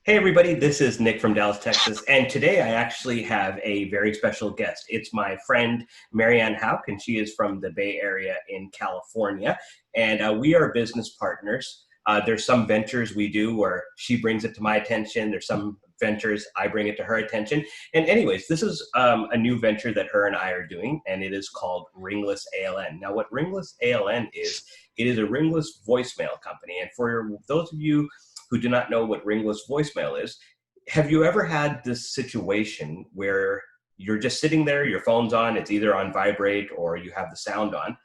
Hey everybody, this is Nick from Dallas, Texas, and today I actually have a very special guest. It's my friend Marianne Hauk, and she is from the Bay Area in California, and we are business partners. There's some ventures we do where she brings it to my attention. There's some ventures I bring it to her attention. And anyways, this is a new venture that her and I are doing, and it is called Ringless ALN. Now, what Ringless ALN is, it is a ringless voicemail company. And for those of you who do not know what ringless voicemail is, have you ever had this situation where you're just sitting there, your phone's on, it's either on vibrate or you have the sound on,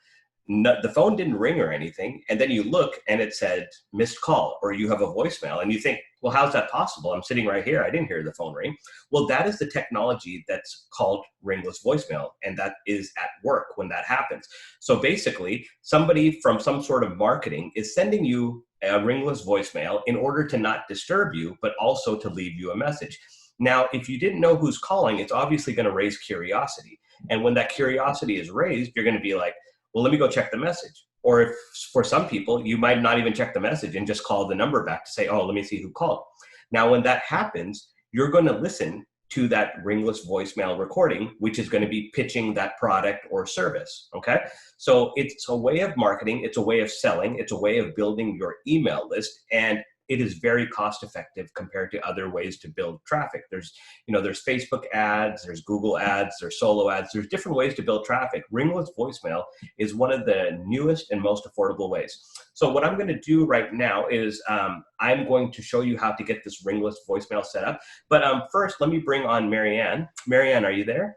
no, the phone didn't ring or anything, and then you look and it said missed call, or you have a voicemail and you think, well, how's that possible? I'm sitting right here, I didn't hear the phone ring. Well, that is the technology that's called ringless voicemail, and that is at work when that happens. So basically, somebody from some sort of marketing is sending you a ringless voicemail in order to not disturb you, but also to leave you a message. Now, if you didn't know who's calling, it's obviously going to raise curiosity. And when that curiosity is raised, you're going to be like, well, let me go check the message. Or if for some people, you might not even check the message and just call the number back to say, oh, let me see who called. Now, when that happens, you're going to listen to that ringless voicemail recording, which is going to be pitching that product or service, okay? So it's a way of marketing, it's a way of selling, it's a way of building your email list, and it is very cost effective compared to other ways to build traffic. There's Facebook ads, there's Google ads, there's solo ads, there's different ways to build traffic. Ringless voicemail is one of the newest and most affordable ways. So what I'm gonna do right now is I'm going to show you how to get this ringless voicemail set up. But first, let me bring on Marianne. Marianne, are you there?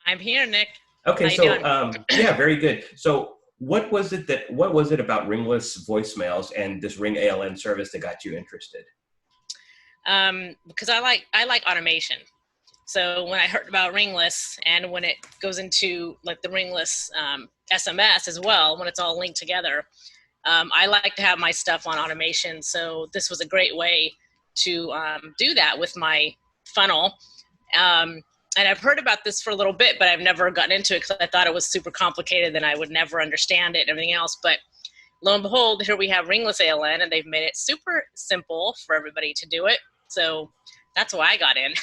I'm here, Nick. Okay, so yeah, very good. So what was it about ringless voicemails and this Ring ALN service that got you interested? Because I like automation. So when I heard about ringless, and when it goes into like the ringless SMS as well, when it's all linked together, I like to have my stuff on automation. So this was a great way to do that with my funnel. And I've heard about this for a little bit, but I've never gotten into it because I thought it was super complicated and I would never understand it and everything else. But lo and behold, here we have Ringless ALN, and they've made it super simple for everybody to do it. So that's why I got in.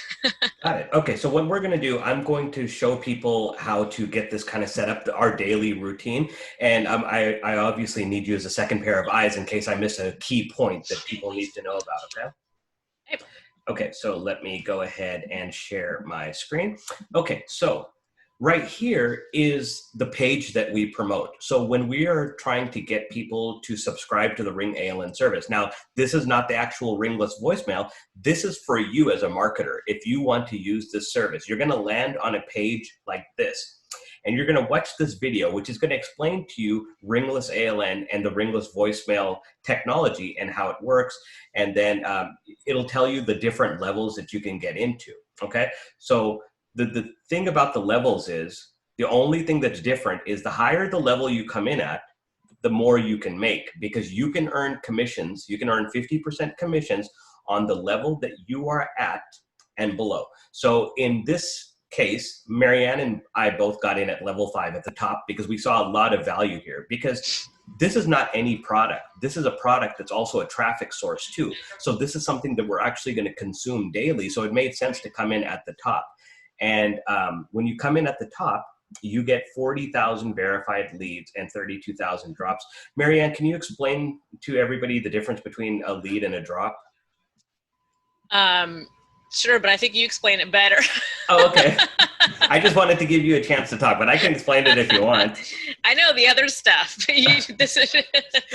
Got it. Okay, so what we're going to do, I'm going to show people how to get this kind of set up, our daily routine. And I obviously need you as a second pair of eyes in case I miss a key point that people need to know about, okay? Hey. Okay, so let me go ahead and share my screen. Okay, so right here is the page that we promote. So when we are trying to get people to subscribe to the Ring ALN service, now this is not the actual ringless voicemail. This is for you as a marketer. If you want to use this service, you're gonna land on a page like this. And you're going to watch this video, which is going to explain to you Ringless ALN and the ringless voicemail technology and how it works. And then it'll tell you the different levels that you can get into, okay? So the thing about the levels is, the only thing that's different is the higher the level you come in at, the more you can make, because you can earn commissions. You can earn 50% commissions on the level that you are at and below. So in this case, Marianne and I both got in at level 5 at the top because we saw a lot of value here, because this is not any product. This is a product that's also a traffic source too. So this is something that we're actually going to consume daily. So it made sense to come in at the top. And when you come in at the top, you get 40,000 verified leads and 32,000 drops. Marianne, can you explain to everybody the difference between a lead and a drop? Sure, but I think you explain it better. Oh, okay. I just wanted to give you a chance to talk, but I can explain it if you want. I know the other stuff.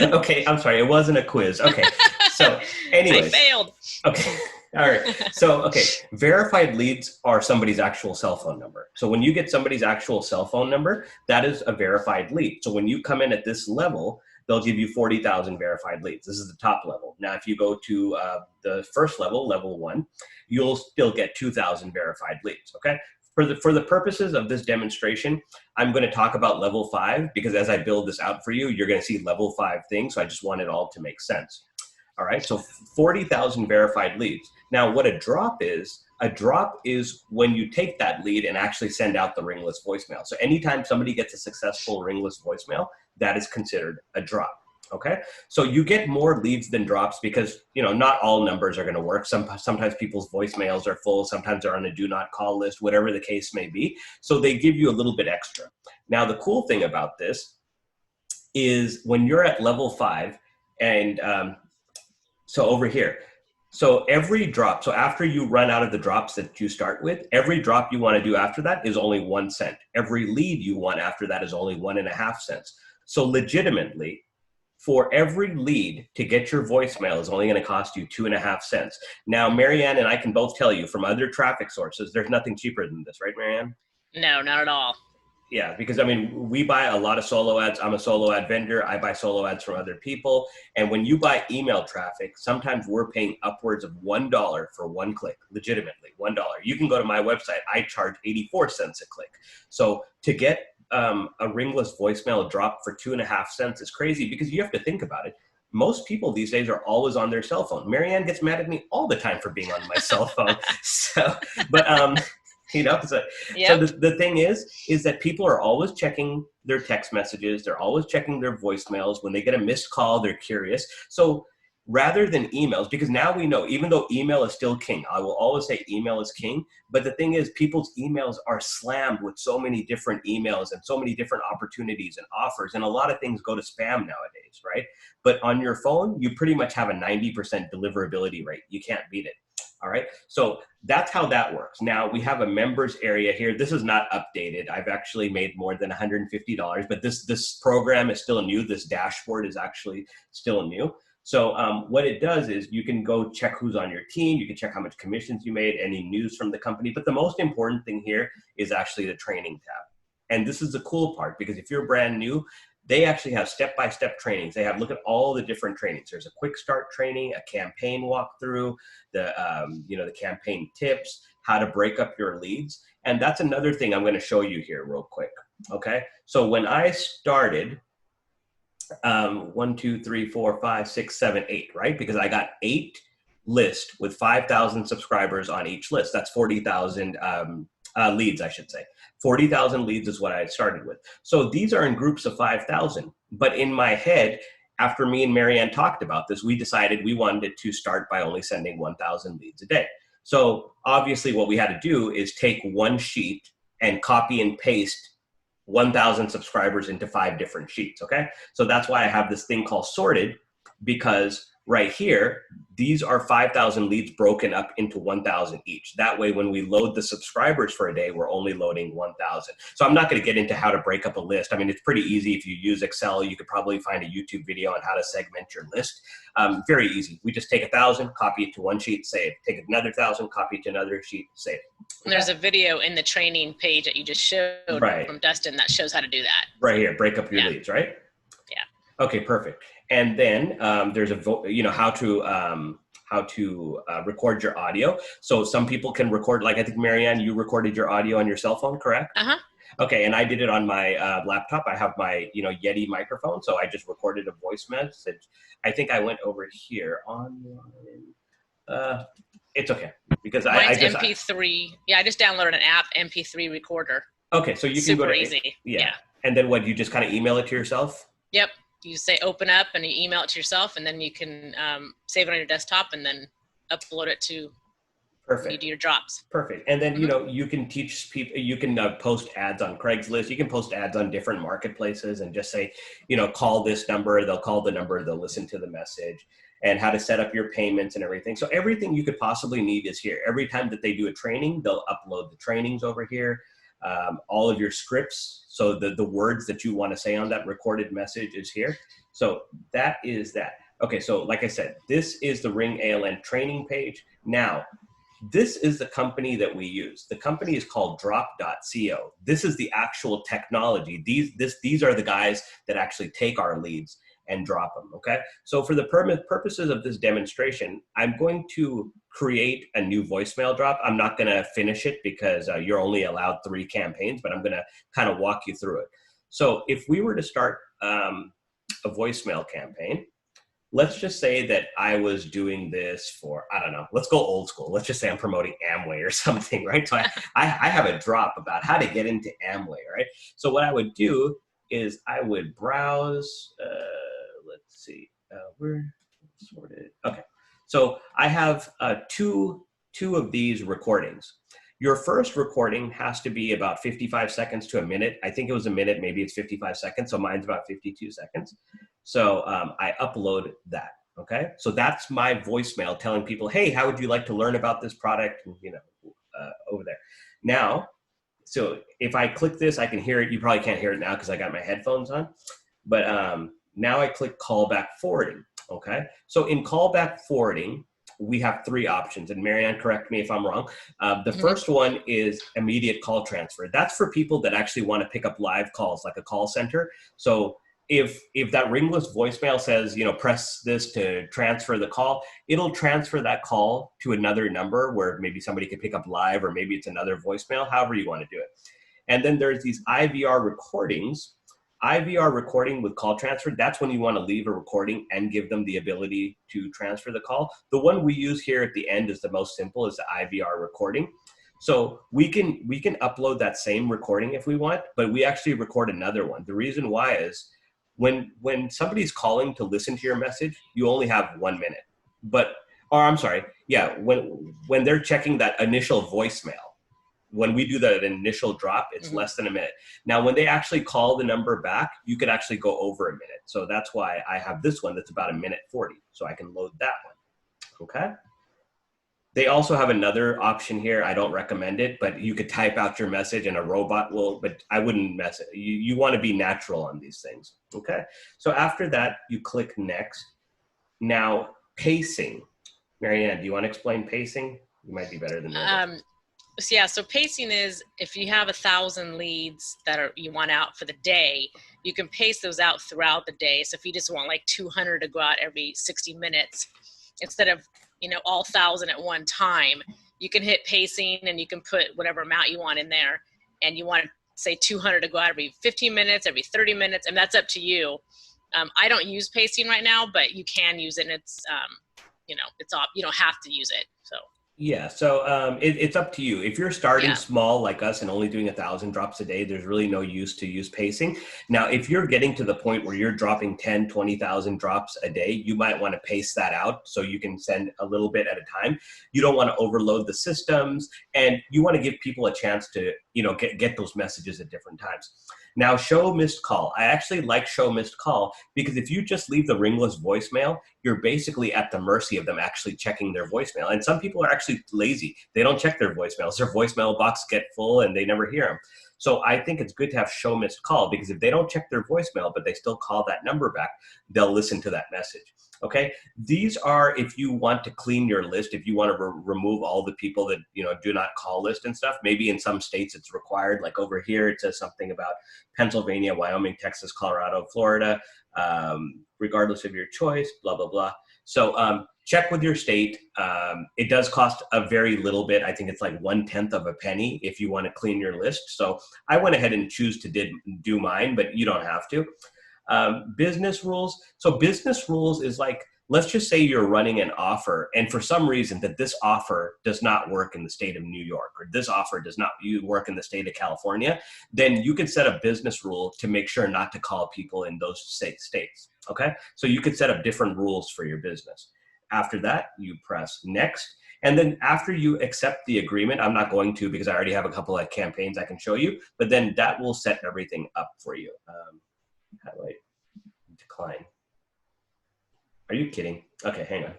Okay, I'm sorry. It wasn't a quiz. Okay. So anyways. I failed. Okay. All right. So, okay. Verified leads are somebody's actual cell phone number. So when you get somebody's actual cell phone number, that is a verified lead. So when you come in at this level, they'll give you 40,000 verified leads. This is the top level. Now, if you go to the first level, level 1, you'll still get 2,000 verified leads, okay? For the purposes of this demonstration, I'm going to talk about level 5, because as I build this out for you, you're going to see level 5 things. So I just want it all to make sense. All right, so 40,000 verified leads. Now, what a drop is when you take that lead and actually send out the ringless voicemail. So anytime somebody gets a successful ringless voicemail, that is considered a drop. Okay, so you get more leads than drops because, you know, not all numbers are going to work. Sometimes people's voicemails are full, sometimes they're on a do not call list, whatever the case may be. So they give you a little bit extra. Now, the cool thing about this is when you're at level 5, and so over here, so every drop, so after you run out of the drops that you start with, every drop you want to do after that is only 1 cent. Every lead you want after that is only 1.5 cents. So legitimately, for every lead to get your voicemail is only going to cost you 2.5 cents. Now, Marianne and I can both tell you from other traffic sources, there's nothing cheaper than this, right, Marianne? No, not at all. Yeah, because I mean, we buy a lot of solo ads. I'm a solo ad vendor. I buy solo ads from other people. And when you buy email traffic, sometimes we're paying upwards of $1 for 1 click, legitimately $1. You can go to my website. I charge 84 cents a click. So to get a ringless voicemail drop for 2.5 cents is crazy, because you have to think about it. Most people these days are always on their cell phone. Marianne gets mad at me all the time for being on my cell phone. So, but you know, so, Yep. so the thing is that people are always checking their text messages. They're always checking their voicemails. When they get a missed call, they're curious. So rather than emails, because now we know, even though email is still king, I will always say email is king. But the thing is, people's emails are slammed with so many different emails and so many different opportunities and offers. And a lot of things go to spam nowadays, right? But on your phone, you pretty much have a 90% deliverability rate. You can't beat it. All right, so that's how that works. Now we have a members area here. This is not updated. I've actually made more than $150, but this program is still new. This dashboard is actually still new. So what it does is you can go check who's on your team. You can check how much commissions you made, any news from the company. But the most important thing here is actually the training tab. And this is the cool part, because if you're brand new, they actually have step-by-step trainings. They have, look at all the different trainings. There's a quick start training, a campaign walkthrough, the the campaign tips, how to break up your leads. And that's another thing I'm going to show you here real quick. Okay. So when I started, 1, 2, 3, 4, 5, 6, 7, 8, right? Because I got 8 lists with 5,000 subscribers on each list. That's 40,000 leads, I should say. 40,000 leads is what I started with. So these are in groups of 5,000. But in my head, after me and Marianne talked about this, we decided we wanted to start by only sending 1,000 leads a day. So obviously what we had to do is take one sheet and copy and paste 1,000 subscribers into 5 different sheets, okay? So that's why I have this thing called sorted, because right here, these are 5,000 leads broken up into 1,000 each. That way, when we load the subscribers for a day, we're only loading 1,000. So I'm not going to get into how to break up a list. I mean, it's pretty easy. If you use Excel, you could probably find a YouTube video on how to segment your list. Very easy. We just take 1,000, copy it to one sheet, save. Take another 1,000, copy it to another sheet, save. And there's a video in the training page that you just showed from Dustin that shows how to do that. Right here, break up your leads, right? Yeah. Okay, perfect. And then there's how to record your audio. So some people can record, like I think Marianne, you recorded your audio on your cell phone, correct? Uh-huh. Okay, and I did it on my laptop. I have my Yeti microphone, so I just recorded a voice message. I think I went over here online. It's okay, because Mine's MP3. I just downloaded an app, MP3 recorder. Okay, so you can go to easy. Yeah. And then what? You just kind of email it to yourself? Yep. You say open up and you email it to yourself, and then you can save it on your desktop and then upload it to your drops. Perfect. And then, you can teach people, you can post ads on Craigslist. You can post ads on different marketplaces and just say, call this number. They'll call the number. They'll listen to the message, and how to set up your payments and everything. So everything you could possibly need is here. Every time that they do a training, they'll upload the trainings over here. All of your scripts, so the words that you want to say on that recorded message is here. So that is that. Okay, so like I said, this is the Ring ALN training page. Now, this is the company that we use. The company is called drop.co. This is the actual technology. These are the guys that actually take our leads and drop them, okay? So for the purposes of this demonstration, I'm going to create a new voicemail drop. I'm not gonna finish it because you're only allowed 3 campaigns, but I'm gonna kind of walk you through it. So if we were to start a voicemail campaign, let's just say that I was doing this for, I don't know, let's go old school. Let's just say I'm promoting Amway or something, right? So I have a drop about how to get into Amway, right? So what I would do is I would browse, let's let's see, we're sorted. Okay, so I have two of these recordings. Your first recording has to be about 55 seconds to a minute. I think it was a minute, maybe it's 55 seconds. So mine's about 52 seconds. So I upload that. Okay. So that's my voicemail telling people, hey, how would you like to learn about this product? And, over there. Now, so if I click this, I can hear it. You probably can't hear it now because I got my headphones on. But now I click callback forwarding. Okay. So in callback forwarding, we have three options, and Marianne, correct me if I'm wrong. The first one is immediate call transfer. That's for people that actually want to pick up live calls, like a call center. So if that Ringless voicemail says, press this to transfer the call, it'll transfer that call to another number where maybe somebody can pick up live, or maybe it's another voicemail, however you want to do it. And then there's these IVR recordings. IVR recording with call transfer, that's when you want to leave a recording and give them the ability to transfer the call. The one we use here at the end is the most simple, is the IVR recording. So we can upload that same recording if we want, but we actually record another one. The reason why is when somebody's calling to listen to your message, you only have 1 minute. When they're checking that initial voicemail, when we do that initial drop, it's less than a minute. Now, when they actually call the number back, you could actually go over a minute. So that's why I have this one that's about 1:40. So I can load that one. Okay. They also have another option here. I don't recommend it, but you could type out your message and a robot will, but I wouldn't mess it. You want to be natural on these things. Okay. So after that, you click next. Now, pacing. Marianne, do you want to explain pacing? You might be better than me. So pacing is, if you have 1,000 leads that you want out for the day, you can pace those out throughout the day. So if you just want like 200 to go out every 60 minutes, instead of, all 1,000 at one time, you can hit pacing and you can put whatever amount you want in there. And you want to say 200 to go out every 15 minutes, every 30 minutes, and that's up to you. I don't use pacing right now, but you can use it, and it's, it's off. You don't have to use it. So. Yeah, so it's up to you. If you're starting small like us and only doing 1,000 drops a day, there's really no use to use pacing. Now, if you're getting to the point where you're dropping 10, 20,000 drops a day, you might want to pace that out so you can send a little bit at a time. You don't want to overload the systems, and you want to give people a chance to, get those messages at different times. Now, show missed call. I actually like show missed call because if you just leave the Ringless voicemail, you're basically at the mercy of them actually checking their voicemail. And some people are actually lazy. They don't check their voicemails. Their voicemail box get full and they never hear them. So I think it's good to have show missed call, because if they don't check their voicemail, but they still call that number back, they'll listen to that message. Okay. These are, if you want to clean your list, if you want to remove all the people that, do not call list and stuff, maybe in some states it's required. Like over here, it says something about Pennsylvania, Wyoming, Texas, Colorado, Florida, regardless of your choice, blah, blah, blah. So check with your state. It does cost a very little bit. I think it's like 1/10 of a penny if you want to clean your list. So I went ahead and choose to do mine, but you don't have to. Business rules. So business rules is like, let's just say you're running an offer, and for some reason that this offer does not work in the state of New York, or this offer does not work in the state of California, then you could set a business rule to make sure not to call people in those states. Okay. So you could set up different rules for your business. After that, you press next. And then after you accept the agreement, I'm not going to, because I already have a couple of campaigns I can show you, but then that will set everything up for you. How do I decline? Are you kidding? Okay, hang on.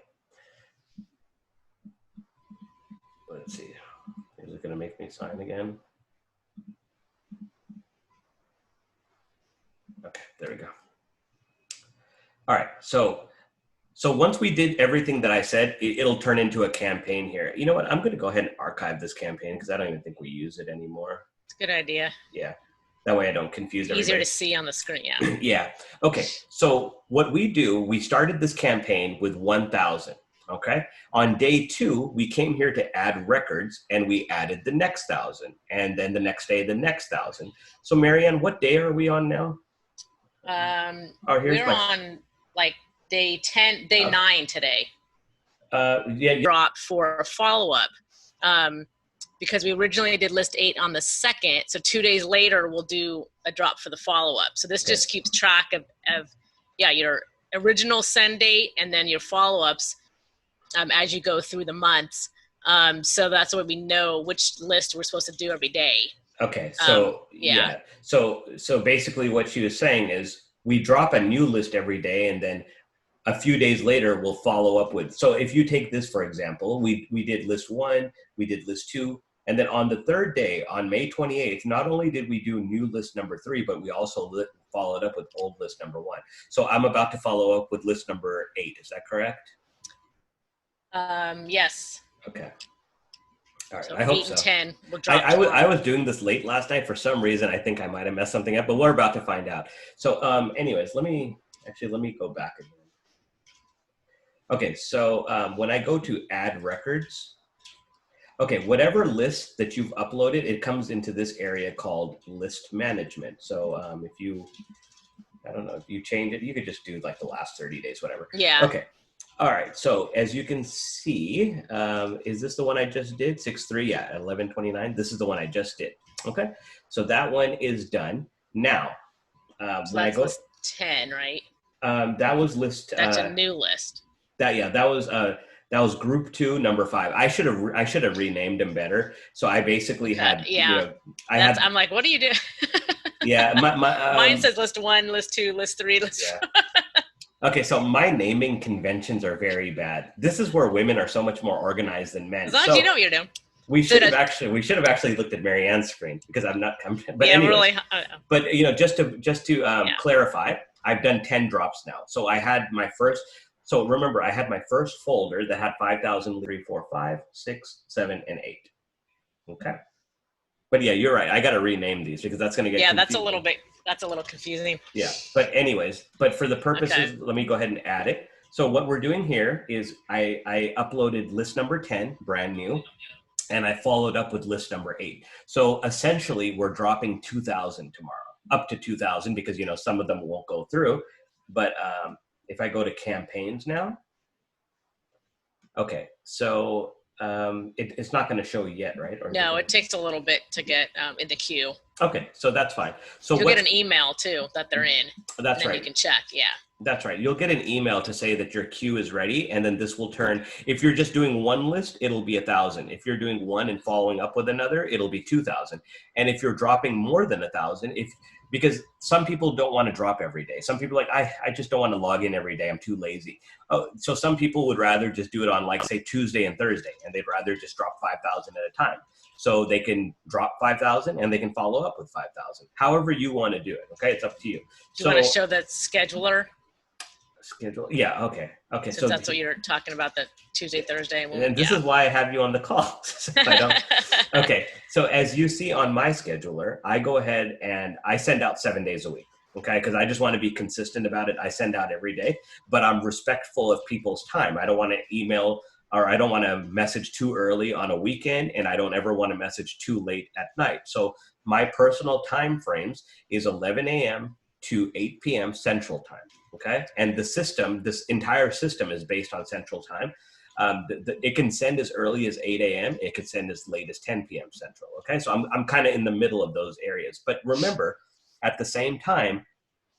Let's see. Is it going to make me sign again? Okay, there we go. All right, so once we did everything that I said, it'll turn into a campaign here. You know what? I'm going to go ahead and archive this campaign because I don't even think we use it anymore. It's a good idea. Yeah. That way I don't confuse everybody. Easier to see on the screen, yeah. Yeah. Okay. So what we do, we started this campaign with 1,000. Okay. On day 2, we came here to add records, and we added the next 1,000, and then the next day, the next 1,000. So Marianne, what day are we on now? We're on like day 10, day 9 today. Yeah. Drop for a follow-up. Because we originally did list 8 on the 2nd. So 2 days later, we'll do a drop for the follow-up. So this just keeps track of your original send date and then your follow-ups as you go through the months. So that's why we know which list we're supposed to do every day. Okay, so yeah. So basically what she was saying is we drop a new list every day, and then a few days later we'll follow up with. So if you take this, for example, we did list 1, we did list 2, and then on the third day, on May 28th, not only did we do new list number 3, but we also followed up with old list number 1. So I'm about to follow up with list number 8. Is that correct? Yes. Okay. All right. So I hope 8 so. and 10 will drop. I was doing this late last night for some reason. I think I might have messed something up, but we're about to find out. So, anyways, let me go back again. Okay, so when I go to add records, okay, whatever list that you've uploaded, it comes into this area called list management. So if you, I don't know, if you change it, you could just do like the last 30 days, whatever. Yeah. Okay. All right. So as you can see, is this the one I just did? 6/3, yeah, 11/29. This is the one I just did. Okay. So that one is done. Now, So when I go, list 10, right? that was list. That's a new list. That was group 2, number 5. I should have renamed them better. So I basically had, I'm like, what do you do? Yeah, mine says list 1, list 2, list 3, list. Yeah. Okay, so my naming conventions are very bad. This is where women are so much more organized than men. As long as you know what you're doing. We should have actually looked at Marianne's screen because I'm not. But yeah, anyways, really. But just to clarify, I've done 10 drops now. So I had my first. So remember, I had my first folder that had 5,000, 3, 4, 5, 6, 7, and 8. Okay. But yeah, you're right. I got to rename these because that's going to get confusing. That's a little confusing. Yeah. But anyways, but for the purposes, let me go ahead and add it. So what we're doing here is I uploaded list number 10, brand new, and I followed up with list number 8. So essentially, we're dropping 2,000 tomorrow, up to 2,000 because some of them won't go through. But if I go to campaigns now, okay, so it's not going to show yet, right? Or no, it takes a little bit to get in the queue. Okay, so that's fine. So you'll get an email too that they're in. That's right. You can check. Yeah. That's right. You'll get an email to say that your queue is ready, and then this will turn. If you're just doing one list, it'll be 1,000. If you're doing one and following up with another, it'll be 2,000. And if you're dropping more than 1,000, because some people don't want to drop every day. Some people are like, I just don't want to log in every day. I'm too lazy. Oh, so some people would rather just do it on like say Tuesday and Thursday, and they'd rather just drop 5,000 at a time. So they can drop 5,000 and they can follow up with 5,000. However you want to do it. Okay, it's up to you. Do you want to show the scheduler? Schedule? Yeah. Okay. So that's what you're talking about, the Tuesday, Thursday. And this is why I have you on the call. Okay. So as you see on my scheduler, I go ahead and I send out 7 days a week. Okay. Because I just want to be consistent about it. I send out every day, but I'm respectful of people's time. I don't want to email or I don't want to message too early on a weekend, and I don't ever want to message too late at night. So my personal time frames is 11 a.m. to 8 p.m. Central Time. Okay. And the system, this entire system is based on Central Time. It can send as early as 8 a.m. It can send as late as 10 p.m. Central. Okay. So I'm kind of in the middle of those areas. But remember, at the same time,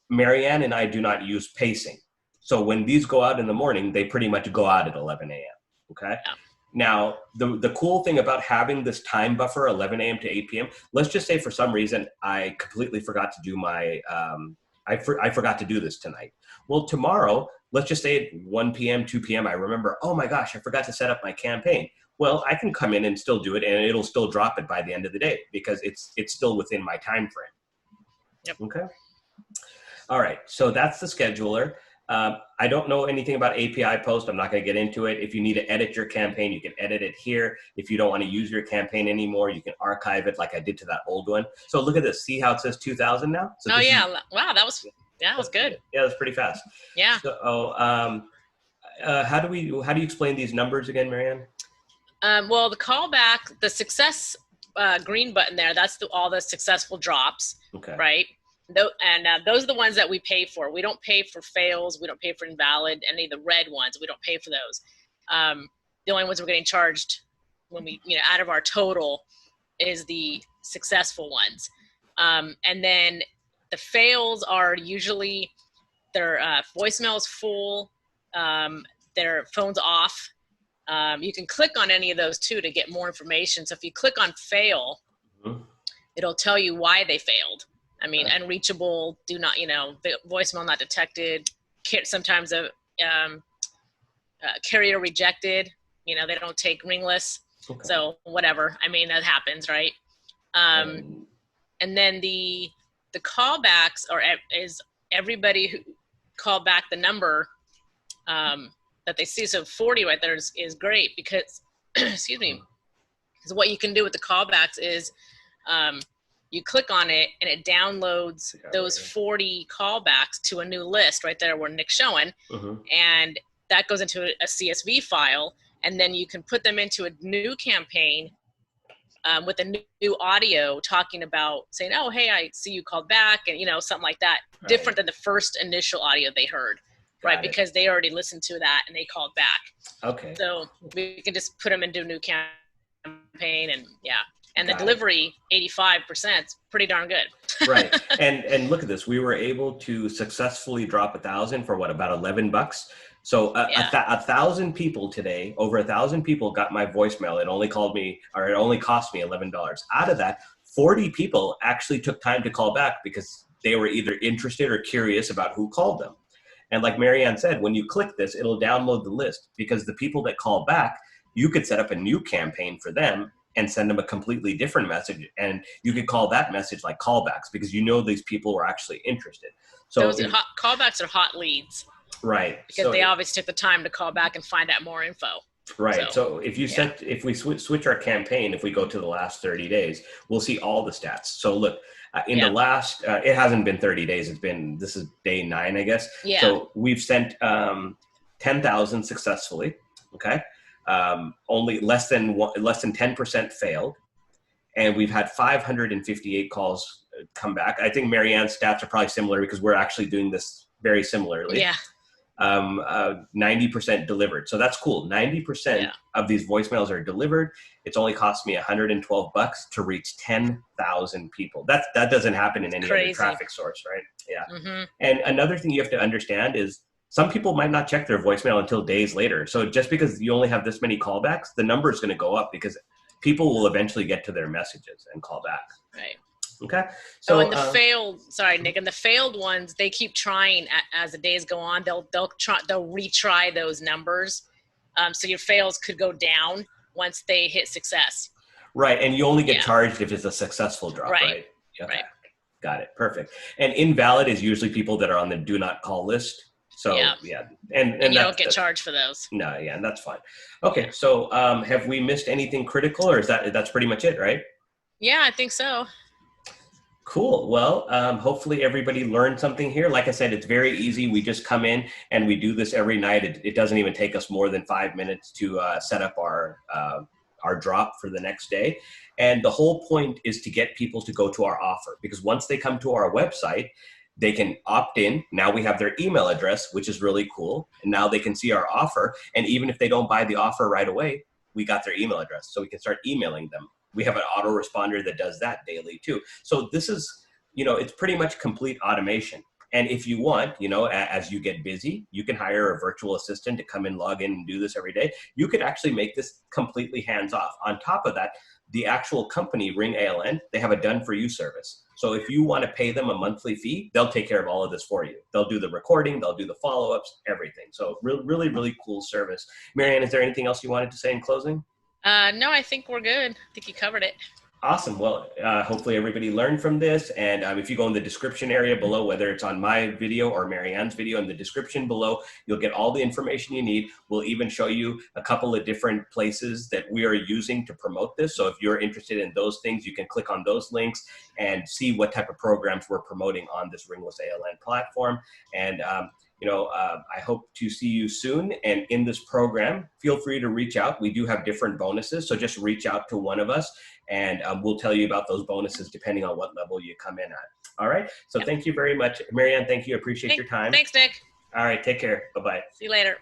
Marianne and I do not use pacing. So when these go out in the morning, they pretty much go out at 11 a.m. Okay. Yeah. Now, the cool thing about having this time buffer, 11 a.m. to 8 p.m., let's just say for some reason I completely forgot to do my I forgot to do this tonight. Well, tomorrow, let's just say at 1 p.m., 2 p.m., I remember, oh my gosh, I forgot to set up my campaign. Well, I can come in and still do it, and it'll still drop it by the end of the day because it's still within my time frame. Yep. Okay. All right. So that's the scheduler. I don't know anything about API post. I'm not going to get into it. If you need to edit your campaign, you can edit it here. If you don't want to use your campaign anymore, you can archive it like I did to that old one. So look at this. See how it says 2,000 now? So wow, that was good. Yeah, that's pretty fast. Yeah. So how do you explain these numbers again, Marianne? Well, the callback, the success green button there, that's all the successful drops. Okay. Right. And those are the ones that we pay for. We don't pay for fails. We don't pay for invalid. Any of the red ones, we don't pay for those. The only ones we're getting charged when we, out of our total is the successful ones. And then the fails are usually their voicemail is full, their phone's off. You can click on any of those too to get more information. So if you click on fail, it'll tell you why they failed. I mean, unreachable, do not, voicemail not detected. Sometimes a carrier rejected. They don't take Ringless. Okay. So whatever. I mean, that happens, right? And then the callbacks is everybody who called back the number that they see. So 40 right there is great because, excuse me, because what you can do with the callbacks is you click on it and it downloads those 40 callbacks to a new list right there where Nick's showing. And that goes into a CSV file. And then you can put them into a new campaign with a new audio talking about saying, oh, hey, I see you called back, and, something like that. Right. Different than the first initial audio they heard, right? Because they already listened to that and they called back. Okay. So we can just put them into a new campaign and, yeah. And the delivery, 85%, is pretty darn good. Right. And look at this. We were able to successfully drop 1,000 for about $11. So 1,000 people today, over 1,000 people got my voicemail. It only cost me $11. Out of that, 40 people actually took time to call back because they were either interested or curious about who called them. And like Marianne said, when you click this, it'll download the list because the people that call back, you could set up a new campaign for them and send them a completely different message. And you could call that message like callbacks because these people were actually interested. So callbacks are hot leads. Right. Because they obviously took the time to call back and find out more info. Right. So if we switch our campaign, if we go to the last 30 days, we'll see all the stats. So look, in the last, it hasn't been 30 days. This is day 9, I guess. Yeah. So we've sent 10,000 successfully. Okay. Only less than 10% failed. And we've had 558 calls come back. I think Marianne's stats are probably similar because we're actually doing this very similarly. Yeah. 90% delivered. So that's cool. 90% of these voicemails are delivered. It's only cost me $112 to reach 10,000 people. That doesn't happen in any other traffic source, right? Yeah. And another thing you have to understand is some people might not check their voicemail until days later. So just because you only have this many callbacks, the number is going to go up because people will eventually get to their messages and call back. Right. Okay. So and Nick, and the failed ones, they keep trying as the days go on. They'll retry those numbers. So your fails could go down once they hit success. Right. And you only get charged if it's a successful drop, right? Okay. Right. Got it. Perfect. And invalid is usually people that are on the do not call list. So and you don't get charged for those. No, and that's fine. Okay. So have we missed anything critical, or that's pretty much it, right? Yeah, I think so. Cool. Well, hopefully everybody learned something here. Like I said, it's very easy. We just come in and we do this every night. It doesn't even take us more than 5 minutes to set up our drop for the next day. And the whole point is to get people to go to our offer, because once they come to our website, they can opt in. Now we have their email address, which is really cool. And now they can see our offer. And even if they don't buy the offer right away, we got their email address. So we can start emailing them. We have an autoresponder that does that daily too. So this is, it's pretty much complete automation. And if you want, as you get busy, you can hire a virtual assistant to come and log in and do this every day. You could actually make this completely hands-off. On top of that, the actual company, Ring ALN, they have a done-for-you service. So if you want to pay them a monthly fee, they'll take care of all of this for you. They'll do the recording, they'll do the follow-ups, everything. So really, really cool service. Marianne, is there anything else you wanted to say in closing? No, I think we're good. I think you covered it. Awesome. Well, hopefully everybody learned from this. And if you go in the description area below, whether it's on my video or Marianne's video, in the description below, you'll get all the information you need. We'll even show you a couple of different places that we are using to promote this. So if you're interested in those things, you can click on those links and see what type of programs we're promoting on this Ringless ALN platform. And I hope to see you soon. And in this program, feel free to reach out. We do have different bonuses. So just reach out to one of us and we'll tell you about those bonuses depending on what level you come in at. All right. So Thank you very much. Marianne, thank you. Appreciate your time. Thanks, Nick. All right. Take care. Bye-bye. See you later.